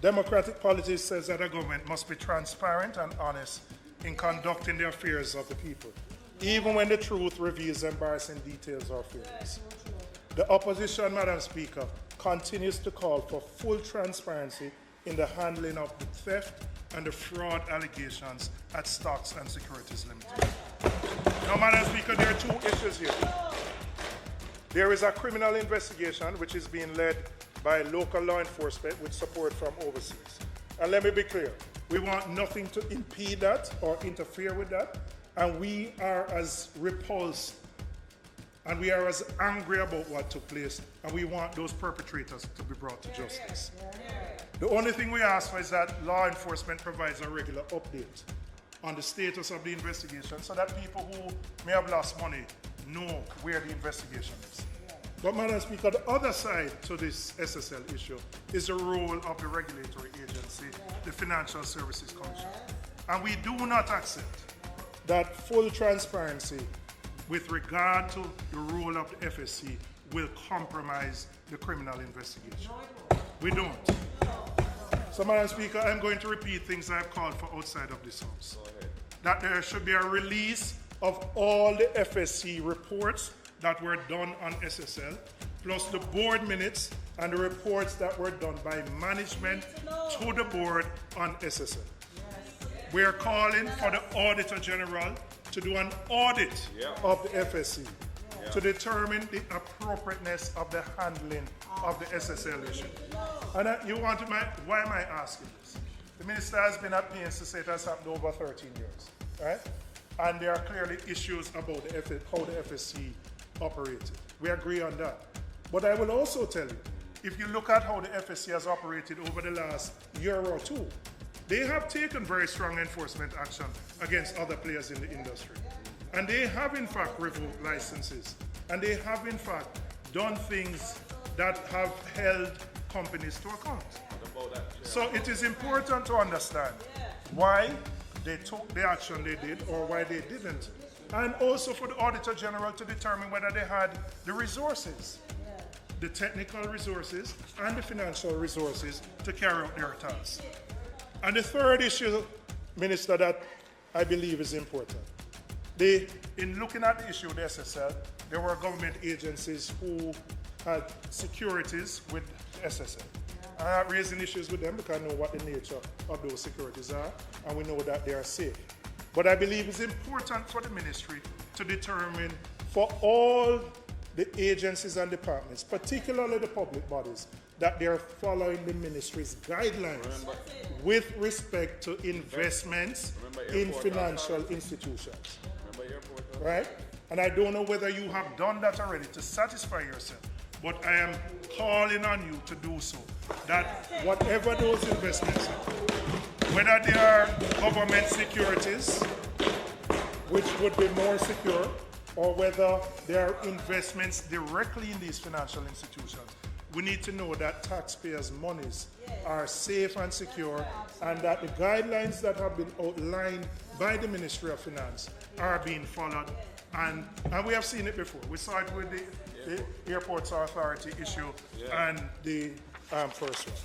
Democratic politics says that a government must be transparent and honest in conducting the affairs of the people, even when the truth reveals embarrassing details or failures. The opposition, Madam Speaker, continues to call for full transparency in the handling of the theft and the fraud allegations at Stocks and Securities Limited. Now, Madam Speaker, there are two issues here. There is a criminal investigation which is being led by local law enforcement with support from overseas. And let me be clear, we want nothing to impede that or interfere with that, and we are as repulsed and we are as angry about what took place, and we want those perpetrators to be brought to justice. The only thing we ask for is that law enforcement provides a regular update on the status of the investigation so that people who may have lost money know where the investigation is. But, Madam Speaker, the other side to this SSL issue is the role of the regulatory agency, the Financial Services Commission. And we do not accept that full transparency with regard to the role of the FSC will compromise the criminal investigation. We don't. So, Madam Speaker, I'm going to repeat things I've called for outside of this House. That there should be a release of all the FSC reports that were done on SSL, plus the board minutes and the reports that were done by management to the board on SSL. We are calling for the Auditor General to do an audit of the FSC to determine the appropriateness of the handling of the SSL issue. And you want to, why am I asking this? The minister has been at pains to say it has happened over 13 years, right? And there are clearly issues about how the FSC operated. We agree on that. But I will also tell you, if you look at how the FSC has operated over the last year or two, they have taken very strong enforcement action against other players in the industry. And they have in fact revoked licenses. And they have in fact done things that have held companies to account. So it is important to understand why they took the action they did or why they didn't. And also for the Auditor General to determine whether they had the resources, the technical resources and the financial resources to carry out their tasks. And the third issue, Minister, that I believe is important. In looking at the issue of the SSL, there were government agencies who had securities with SSL. I'm not raising issues with them because I know what the nature of those securities are, and we know that they are safe. But I believe it's important for the ministry to determine for all the agencies and departments, particularly the public bodies, that they are following the ministry's guidelines with respect to investments in financial institutions. Right? And I don't know whether you have done that already to satisfy yourself, but I am calling on you to do so. That whatever those investments are, whether they are government securities, which would be more secure, or whether they are investments directly in these financial institutions, we need to know that taxpayers' monies are safe and secure, and that the guidelines that have been outlined by the Ministry of Finance are being followed. And we have seen it before. We saw it with the Airports Authority issue and the first one.